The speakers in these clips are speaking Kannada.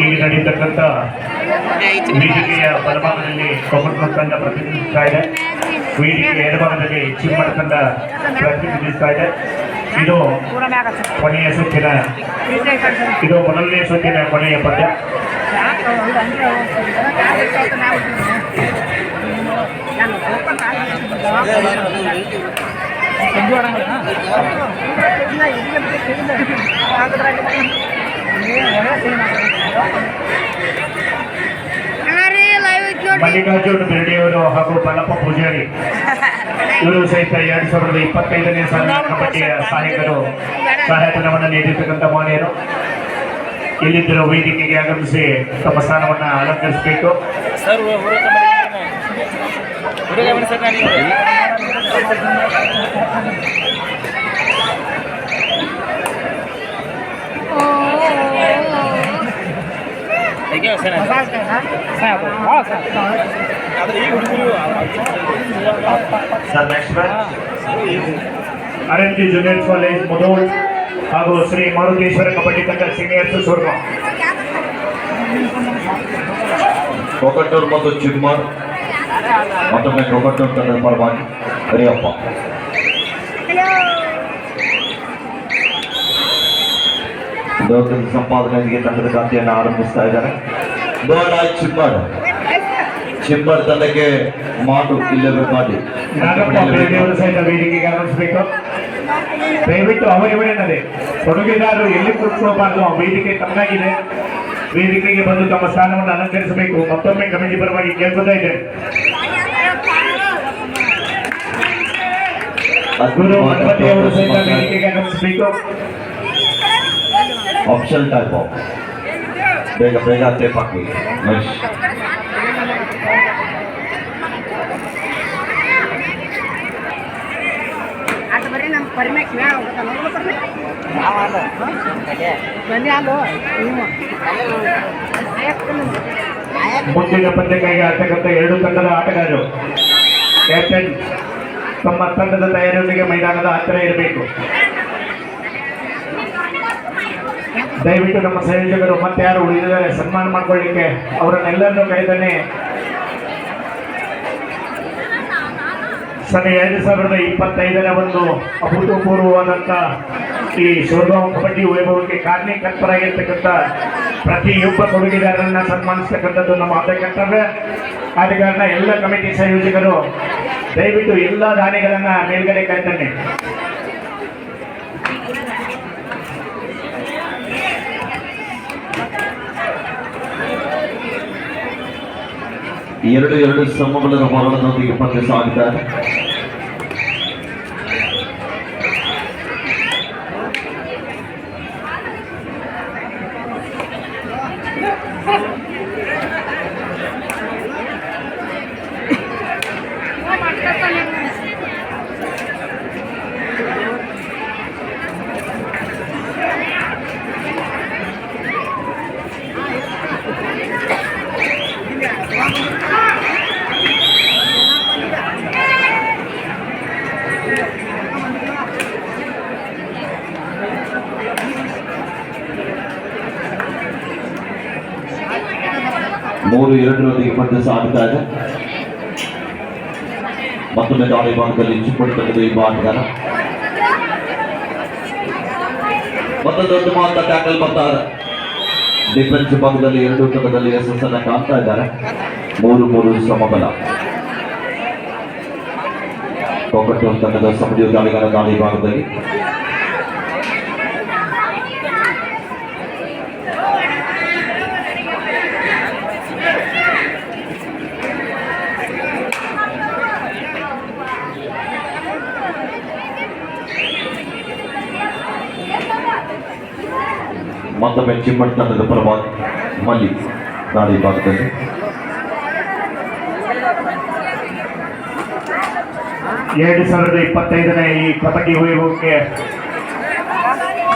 ಈಗ ನಡೀತಕ್ಕಂಥ ವೇದಿಕೆಯ ಬಲಭಾಗದಲ್ಲಿ ಕೊಮ್ಮಟ ತಂಡ ಪ್ರತಿನಿಧಿಸ್ತಾ ಇದೆ. ವೇದಿಕೆಯ ಎಡಭಾಗದಲ್ಲಿ ಚಿಮ್ಮಟ ತಂಡ ಪ್ರತಿನಿಧಿಸ್ತಾ ಇದೆ. ಇದು ಕೊನೆಯ ಸುತ್ತಿನ ಇದು ಮೊದಲನೇ ಸುತ್ತಿನ ಕೊನೆಯ ಪಂದ್ಯ. ಮಲ್ಲಿಕಾರ್ಜುನ್ ಬಿರ್ಡಿಯವರು ಹಾಗೂ ಬಲ್ಲಪ್ಪ ಪೂಜಾರಿ ಇವರು ಸಹಿತ 2025ನೇ ಸಾಲಿನ ಕಬಡ್ಡಿಯ ಸಹಾಯಧನವನ್ನು ನೀಡಿರ್ತಕ್ಕಂಥ ಮಾನ್ಯರು ಇಲ್ಲಿದ್ದರೂ ವೇದಿಕೆಗೆ ಆಗಮಿಸಿ ತಮ್ಮ ಸ್ಥಾನವನ್ನು ಅಲಂಕರಿಸಬೇಕು. RMG ಜೂನಿಯರ್ ಕಾಲೇಜ್ ಮುಧೋಳ್ ಹಾಗೂ ಶ್ರೀ ಮಾರುತೇಶ್ವರ ಕಬಡ್ಡಿ ತಂಡ ಸೀನಿಯರ್ಸ್ ಸ್ವರ್ಗ ಕೊಕಟೂರು ಮತ್ತು ಚಿಮ್ಮರ್ ಮತ್ತೊಮ್ಮೆ ಕೊಕಟೂರು ತಂಡದ ಪರವಾಗಿ ಹರಿಯಪ್ಪ ದೋಖದ ಸಂಪಾದನೆಗೆ ತಂಡದ ಖಾತೆಯನ್ನು ಆರಂಭಿಸ್ತಾ ಇದ್ದಾರೆ. ಚಿಮ್ಮರ್ ತಂಡಕ್ಕೆ ಮಾತು ಇಲ್ಲವೇ ಮಾಡಿ ಸಹಿತ ವೇದಿಕೆಗೆ ಆಗಮಿಸಬೇಕು. ದಯವಿಟ್ಟು ಅವರಿವರೇನದೆ ಕೊಡುಗೆದಾರರು ಎಲ್ಲಿ ಕೂತ್ಕೋಬಾರ್ದು. ವೇದಿಕೆ ತಮ್ಮಾಗಿದೆ. ವೇದಿಕೆಗೆ ಬಂದು ತಮ್ಮ ಸ್ಥಾನವನ್ನು ಅಲಂಕರಿಸಬೇಕು. ಮತ್ತೊಮ್ಮೆ ಕಮಿಟಿ ಪರವಾಗಿ ಕೇಳ್ಕೊತಾ ಇದೆ. ಗುರು ಗಣಪತಿ ಅವರು ಸಹಿತ ವೇದಿಕೆಗೆ ಆಗಮಿಸಬೇಕು. ಆಪ್ಷನ್ ಟೈಪ್ ಬೇಗ ಬೇಗ ಟೇಪ್ ಹಾಕಿ ಮಹೇಶ್. ಮುಂದಿನ ಪಂದ್ಯಕ್ಕಾಗಿ ಆಡ್ತಕ್ಕಂಥ ಎರಡು ತಂಡದ ಆಟಗಾರರು ಕ್ಯಾಪ್ಟನ್ ತಮ್ಮ ತಂಡದ ತಯಾರಿಯೊಂದಿಗೆ ಮೈದಾನದ ಹತ್ತಿರ ಇರಬೇಕು. ದಯವಿಟ್ಟು ನಮ್ಮ ಸಂಯೋಜಕರು ಮತ್ತೆ ಯಾರು ಉಳಿದಿದ್ದಾರೆ ಸನ್ಮಾನ ಮಾಡಿಕೊಳ್ಳಿಕ್ಕೆ ಅವರನ್ನೆಲ್ಲರನ್ನೂ ಕರೆದನ್ನೇ. ಸರಿ, 2025ರ ಒಂದು ಅಭೂತಪೂರ್ವವಾದಂಥ ಈ ಶಿವಗಾಂವ್ ಕಬಡ್ಡಿ ವೈಭವಕ್ಕೆ ಕಾರಣೀಕರ್ತರಾಗಿರ್ತಕ್ಕಂಥ ಪ್ರತಿಯೊಬ್ಬ ಕೊಡುಗೆದಾರರನ್ನ ಸನ್ಮಾನಿಸ್ತಕ್ಕಂಥದ್ದು ನಮ್ಮ ಆದ ಕರ್ತವ್ಯ. ಆದ ಕಾರಣ ಎಲ್ಲ ಕಮಿಟಿ ಸಂಯೋಜಕರು ದಯವಿಟ್ಟು ಎಲ್ಲ ದಾನಿಗಳನ್ನ ಮೇಲ್ಗಡೆ ಕರೆತನ್ನಿ. ಎರಡು ಸಮಬಲದ ಹೋರಾಟದೊಂದಿಗೆ ಪಂದ್ಯ ಸಾಗಿದ್ದಾರೆ. ಮೂರು ಎರಡರೊಂದಿಗೆ ಪಂದ್ಯ ಸಾಗ್ತಾ ಇದೆ. ಮತ್ತೊಮ್ಮೆ ದಾಳಿ ಭಾಗದಲ್ಲಿ ಚಿಕ್ಕುಡಿ ತಂಡದ ಈ ಆಟಗಾರ ಮತ್ತೊಂದು ಉತ್ತಮವಾದ ಟ್ಯಾಕಲ್ ಬರ್ತಾರೆ. ಡಿಫೆನ್ಸ್ ಭಾಗದಲ್ಲಿ ಎರಡು ತಂಡದಲ್ಲಿ ಯಶಸ್ಸನ್ನು ಕಾಣ್ತಾ ಇದ್ದಾರೆ. 3-3 ಸಮಬಲ. ಕೊಕಟೂರು ತಂಡದ ಸಮುದ್ರ ದಾಳಿಗಾರ ದಾಳಿ ಭಾಗದಲ್ಲಿ ಮತ್ತೊಮ್ಮೆ ಚಿಮ್ಮಟ ತಂಡದ ಪರವಾಗಿ ಮಲ್ಲಿ ದಾಳಿ ಭಾಗದಲ್ಲಿ 2025ನೇ ಈ ಕಬಡ್ಡಿ ವೈಭವಕ್ಕೆ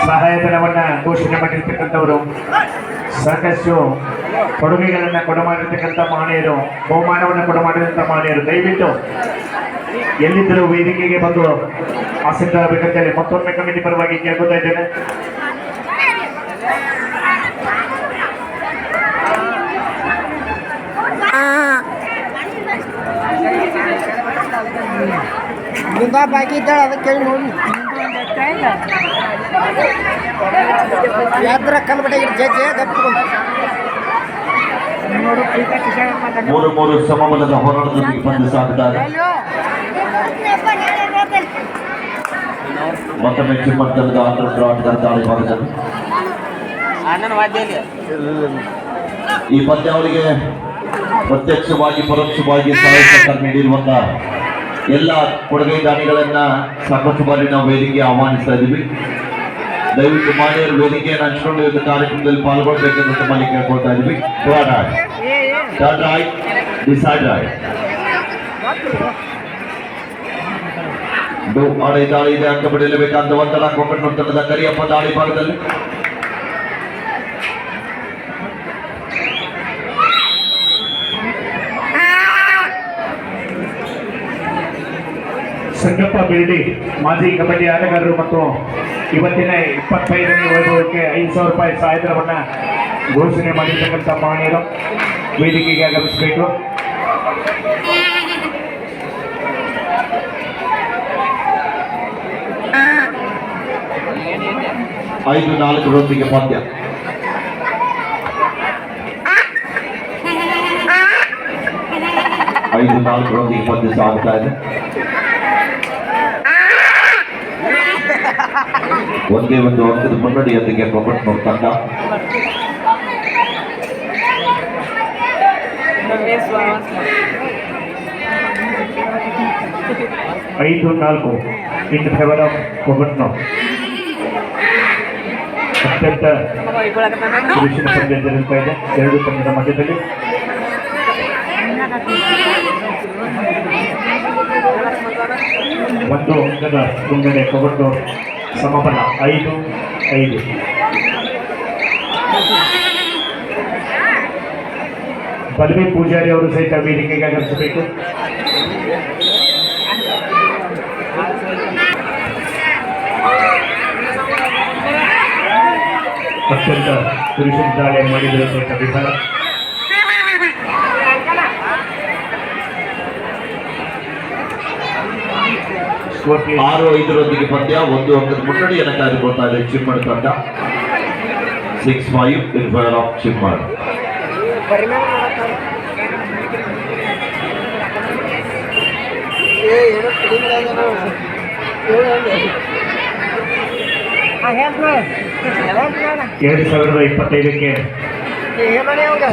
ಸಹಾಯಧನವನ್ನು ಘೋಷಣೆ ಮಾಡಿರ್ತಕ್ಕಂಥವರು ಸಾಕಷ್ಟು ಕೊಡುಗೆಗಳನ್ನು ಕೊಡಮಾಡಿರ್ತಕ್ಕಂಥ ಮಹನೀಯರು, ಬಹುಮಾನವನ್ನು ಕೊಡಮಾಡಿದಂಥ ಮಹನೀಯರು. ದಯವಿಟ್ಟು ಎಲ್ಲಿದ್ದರೂ ವೇದಿಕೆಗೆ ಬಂದು ಆಸಕ್ತರಾಗಬೇಕಂತೇಳಿ ಮತ್ತೊಮ್ಮೆ ಕಮಿಟಿ ಪರವಾಗಿ ಕೇಳ್ಕೊತಾ ಇದ್ದೇನೆ. ಬಾಕಿ ಇದ್ದಾಳೆ ಅದಕ್ಕೆ ನೋಡಿ ಯಾದ್ರ ಕಲ್ಬಟ್ಟೆ ಜಜ್ಜೆ ಗಪ್ಪಿಕೊಂಡು ಮೂರು ಸಮಬಲದ ಹೋರಾಟದೊಂದಿಗೆ ಪಂದ್ಯ ಸಾಗುತ್ತಾರೆ. ಮತ್ತೊಮ್ಮೆ ಚಿಮ್ಮಟ್ಟದ ಆಟಗಾರ ದಾಳಿ ಮಾಡಿದರು. ಈ ಪಂದ್ಯಾವಳಿಗೆ ಪ್ರತ್ಯಕ್ಷವಾಗಿ ಪರೋಕ್ಷವಾಗಿ ಸಹಾಯ ಸಹಕಾರ ನೀಡಿರುವಂತಹ ಎಲ್ಲ ಕೊಡುಗೈ ದಾನಿಗಳನ್ನ ಸಾಕಷ್ಟು ಬಾರಿ ನಾವು ವೇದಿಕೆ ಆಹ್ವಾನಿಸ್ತಾ ಇದ್ದೀವಿ. ದಯವಿಟ್ಟು ಮಾನ್ಯರು ವೇದಿಕೆಯನ್ನು ಹಂಚಿಕೊಂಡು ಇವತ್ತು ಕಾರ್ಯಕ್ರಮದಲ್ಲಿ ಪಾಲ್ಗೊಳ್ಬೇಕೆಂದು ತಮ್ಮಲ್ಲಿ ಕೇಳ್ಕೊಳ್ತಾ ಇದ್ದೀವಿ. ದಾಳಿ ಇದೆ, ಅಂಕ ಪಡೆಯಲೇಬೇಕಾದ ಒತ್ತಡ ಕೊಂಕಣ ತಂಡದ ಕರಿಯಪ್ಪ ದಾಳಿ ಭಾಗದಲ್ಲಿ ಸಂಗಪ್ಪ ಬಿಲ್ಡಿ ಮಾಜಿ ಕಬಡ್ಡಿ ಆಟಗಾರರು ಮತ್ತು ಇವತ್ತಿನ 25ನೇ ವೈಭವಕ್ಕೆ 5,000 ರೂಪಾಯಿ ಸಹಾಯಧನವನ್ನ ಘೋಷಣೆ ಮಾಡಿರ್ತಕ್ಕಂಥ ಮಹನೀಯರು ವೇದಿಕೆಗೆ ಆಗಮಿಸಬೇಕು. ಐದು 4 ಪಂದ್ಯ. ಐದು 4 ಪಂದ್ಯ ಸಾಗುತ್ತಾ ಇದೆ. ಒಂದೇ ಒಂದು ಅಂಕದ ಮುನ್ನಡೆಯೊಂದಿಗೆ ಕೊಪ್ಪಟ್ನೂರು ತಂಡ. ಐದು 4 ಇನ್ ಫೇವರ್ ಆಫ್ ಕೊಪ್ಪಟ್ನೂರು. ಅತ್ಯಂತ ಪುರುಷನ ಪಂದ್ಯ ಜರುಗುತ್ತಾ ಇದೆ ಎರಡು ತಂಡದ ಮಧ್ಯದಲ್ಲಿ. ಒಂದು ಅಂಕದ ಮುನ್ನಡೆ ಕೊಪ್ಪಟ್ನೂರು ಸಮಬಲ 5-5. ಬಲ್ವಿ ಪೂಜಾರಿ ಅವರು ಸಹಿತ ವೇದಿಕೆಗೆ ಆಗಮಿಸಬೇಕು. ಅತ್ಯಂತ ಪುರುಷ ದಾಳಿ ಮಾಡಿದರೂ ಸಹಿತ ವಿಫಲ. ಸ್ಕೋರ್ 6-5 ಪಂದ್ಯ. ಒಂದು ಅಂಕದ ಮುನ್ನಡೆಯನ್ನು ಕಾಯ್ದುಕೊಳ್ತಾ ಇದೆ ಚಿಮ್ಮಡ್ ತಂಡ. 6-5 ಇನ್ ಫೇವರ್ ಆಫ್ ಚಿಮ್ಮಡ್. ಏನು 2025ಕ್ಕೆ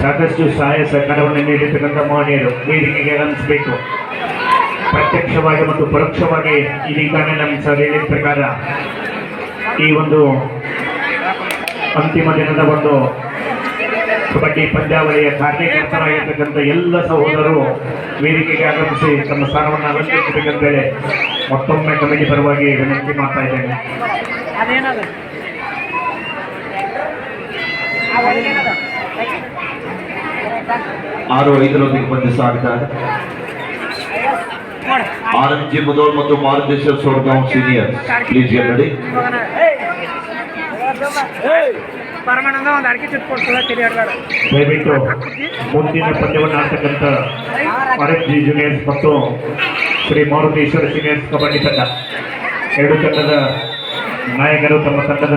ಸಾಕಷ್ಟು ಸಹಾಯ ಸಹಕಾರವನ್ನು ನೀಡಿರ್ತಕ್ಕಂಥ ಮಹನೀಯರು ವೇದಿಕೆಗೆ ಆಗಮಿಸಬೇಕು. ಪ್ರತ್ಯಕ್ಷವಾಗಿ ಮತ್ತು ಪರೋಕ್ಷವಾಗಿ ಇದೀಗ ನಮ್ಮ ಸರ್ ಹೇಳಿದ ಪ್ರಕಾರ ಈ ಒಂದು ಅಂತಿಮ ದಿನದ ಒಂದು ಕಬಡ್ಡಿ ಪಂದ್ಯಾವಳಿಯ ಕಾರ್ಯಕರ್ತರಾಗಿರ್ತಕ್ಕಂಥ ಎಲ್ಲ ಸಹೋದರರು ವೇದಿಕೆಗೆ ಆಗಮಿಸಿ ತಮ್ಮ ಸ್ಥಾನವನ್ನು ಅಲಂಕರಿಸಬೇಕಂತೇಳಿ ಮತ್ತೊಮ್ಮೆ ಕಮಿಟಿ ಪರವಾಗಿ ವಿನಂತಿ ಮಾಡ್ತಾ ಇದ್ದೇನೆ. 6-5 ಪಂದ್ಯ ಸಾಗ್ತಾ ಇದೆ. RMG ಮುದೋಳ್ ಮತ್ತು Maruteshwar Sodgaon senior please get ready. ದಯವಿಟ್ಟು ಮುಂದಿನ ಪಂದ್ಯವನ್ನು ಆಡ್ತಕ್ಕಂಥ RMG ಜೂನಿಯರ್ಸ್ ಮತ್ತು ಶ್ರೀ ಮಾರುತೇಶ್ವರ ಸೀನಿಯರ್ಸ್ ಕಬಡ್ಡಿ ತಂಡ ಎರಡು ತಂಡದ ನಾಯಕರು ತಮ್ಮ ತಂಡದ